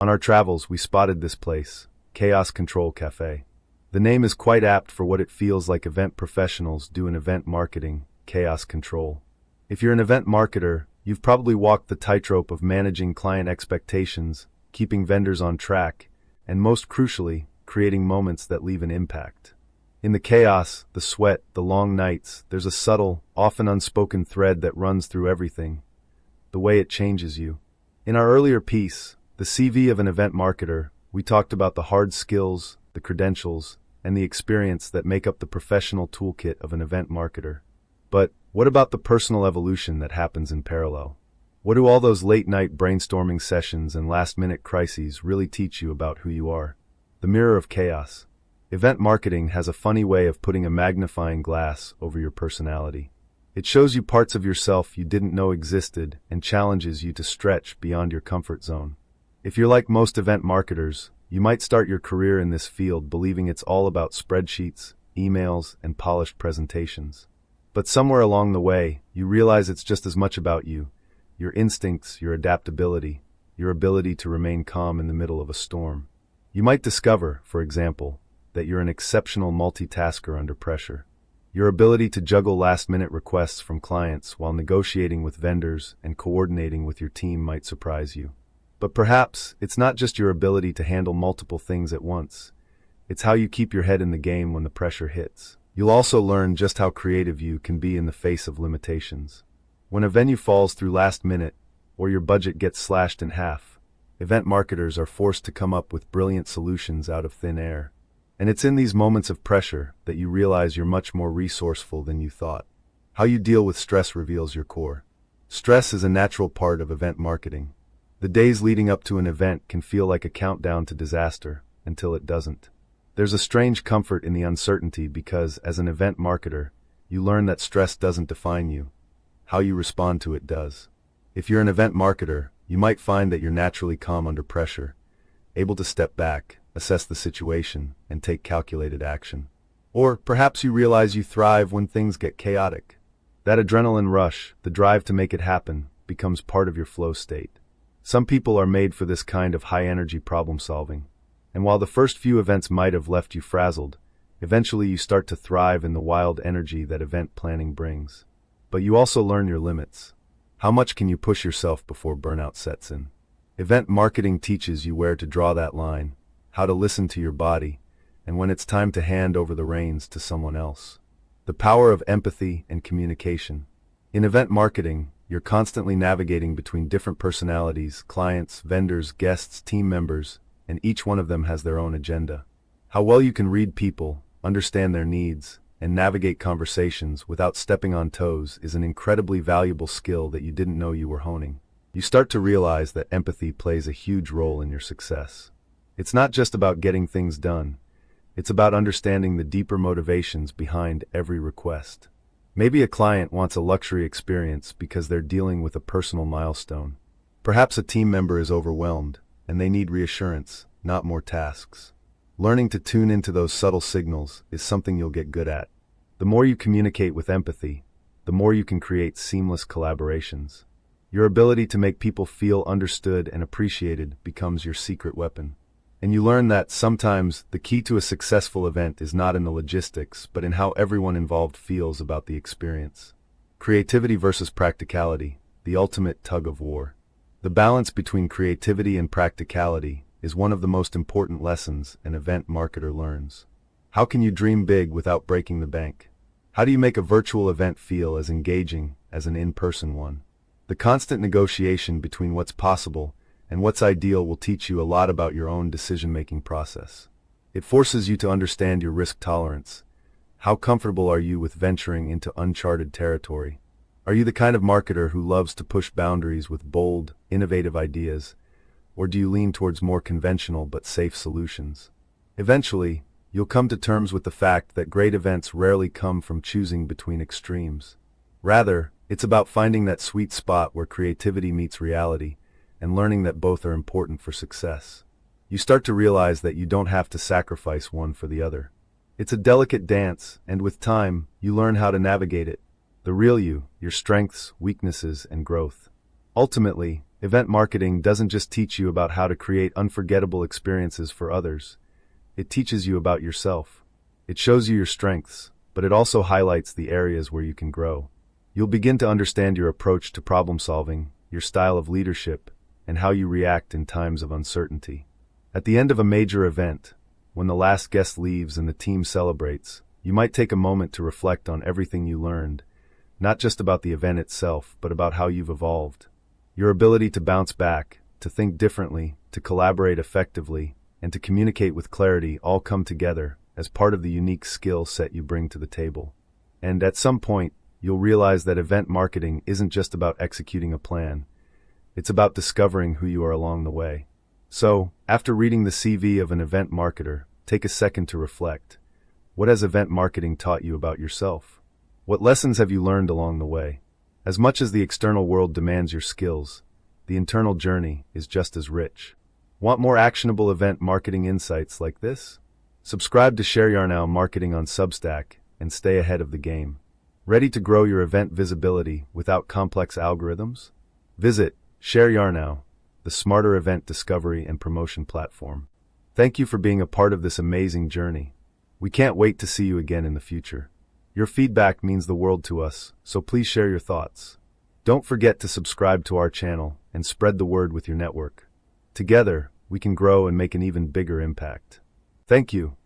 On our travels, we spotted this place, Chaos Control Cafe. The name is quite apt for what it feels like event professionals do in event marketing, chaos control. If you're an event marketer, you've probably walked the tightrope of managing client expectations, keeping vendors on track, and most crucially, creating moments that leave an impact. In the chaos, the sweat, the long nights, there's a subtle, often unspoken thread that runs through everything. The way it changes you. In our earlier piece, The CV of an Event Marketer, we talked about the hard skills, the credentials, and the experience that make up the professional toolkit of an event marketer. But what about the personal evolution that happens in parallel? What do all those late-night brainstorming sessions and last-minute crises really teach you about who you are? The mirror of chaos. Event marketing has a funny way of putting a magnifying glass over your personality. It shows you parts of yourself you didn't know existed and challenges you to stretch beyond your comfort zone. If you're like most event marketers, you might start your career in this field believing it's all about spreadsheets, emails, and polished presentations. But somewhere along the way, you realize it's just as much about you, your instincts, your adaptability, your ability to remain calm in the middle of a storm. You might discover, for example, that you're an exceptional multitasker under pressure. Your ability to juggle last-minute requests from clients while negotiating with vendors and coordinating with your team might surprise you. But perhaps it's not just your ability to handle multiple things at once. It's how you keep your head in the game when the pressure hits. You'll also learn just how creative you can be in the face of limitations. When a venue falls through last minute, or your budget gets slashed in half, event marketers are forced to come up with brilliant solutions out of thin air. And it's in these moments of pressure that you realize you're much more resourceful than you thought. How you deal with stress reveals your core. Stress is a natural part of event marketing. The days leading up to an event can feel like a countdown to disaster, until it doesn't. There's a strange comfort in the uncertainty because, as an event marketer, you learn that stress doesn't define you. How you respond to it does. If you're an event marketer, you might find that you're naturally calm under pressure, able to step back, assess the situation, and take calculated action. Or perhaps you realize you thrive when things get chaotic. That adrenaline rush, the drive to make it happen, becomes part of your flow state. Some people are made for this kind of high-energy problem-solving. And while the first few events might have left you frazzled, eventually you start to thrive in the wild energy that event planning brings. But you also learn your limits. How much can you push yourself before burnout sets in? Event marketing teaches you where to draw that line, how to listen to your body, and when it's time to hand over the reins to someone else. The power of empathy and communication. In event marketing, you're constantly navigating between different personalities, clients, vendors, guests, team members, and each one of them has their own agenda. How well you can read people, understand their needs, and navigate conversations without stepping on toes is an incredibly valuable skill that you didn't know you were honing. You start to realize that empathy plays a huge role in your success. It's not just about getting things done. It's about understanding the deeper motivations behind every request. Maybe a client wants a luxury experience because they're dealing with a personal milestone. Perhaps a team member is overwhelmed, and they need reassurance, not more tasks. Learning to tune into those subtle signals is something you'll get good at. The more you communicate with empathy, the more you can create seamless collaborations. Your ability to make people feel understood and appreciated becomes your secret weapon. And you learn that sometimes the key to a successful event is not in the logistics, but in how everyone involved feels about the experience. Creativity versus practicality, the ultimate tug of war. The balance between creativity and practicality is one of the most important lessons an event marketer learns. How can you dream big without breaking the bank? How do you make a virtual event feel as engaging as an in-person one? The constant negotiation between what's possible and what's ideal will teach you a lot about your own decision-making process. It forces you to understand your risk tolerance. How comfortable are you with venturing into uncharted territory? Are you the kind of marketer who loves to push boundaries with bold, innovative ideas, or do you lean towards more conventional but safe solutions? Eventually, you'll come to terms with the fact that great events rarely come from choosing between extremes. Rather, it's about finding that sweet spot where creativity meets reality, and learning that both are important for success. You start to realize that you don't have to sacrifice one for the other. It's a delicate dance, and with time, you learn how to navigate it. The real you, your strengths, weaknesses, and growth. Ultimately, Event marketing doesn't just teach you about how to create unforgettable experiences for others. It teaches you about yourself. It shows you your strengths, but it also highlights the areas where you can grow. You'll begin to understand your approach to problem solving, your style of leadership, and how you react in times of uncertainty. At the end of a major event, when the last guest leaves and the team celebrates, you might take a moment to reflect on everything you learned, not just about the event itself, but about how you've evolved. Your ability to bounce back, to think differently, to collaborate effectively, and to communicate with clarity all come together as part of the unique skill set you bring to the table. And at some point, you'll realize that event marketing isn't just about executing a plan. It's about discovering who you are along the way. So, after reading the CV of an event marketer, take a second to reflect. What has event marketing taught you about yourself? What lessons have you learned along the way? As much as the external world demands your skills, the internal journey is just as rich. Want more actionable event marketing insights like this? Subscribe to ShareYaarNow Marketing on Substack and stay ahead of the game. Ready to grow your event visibility without complex algorithms? Visit ShareYaarNow, the smarter event discovery and promotion platform. Thank you for being a part of this amazing journey. We can't wait to see you again in the future. Your feedback means the world to us, so please share your thoughts. Don't forget to subscribe to our channel and spread the word with your network. Together, we can grow and make an even bigger impact. Thank you.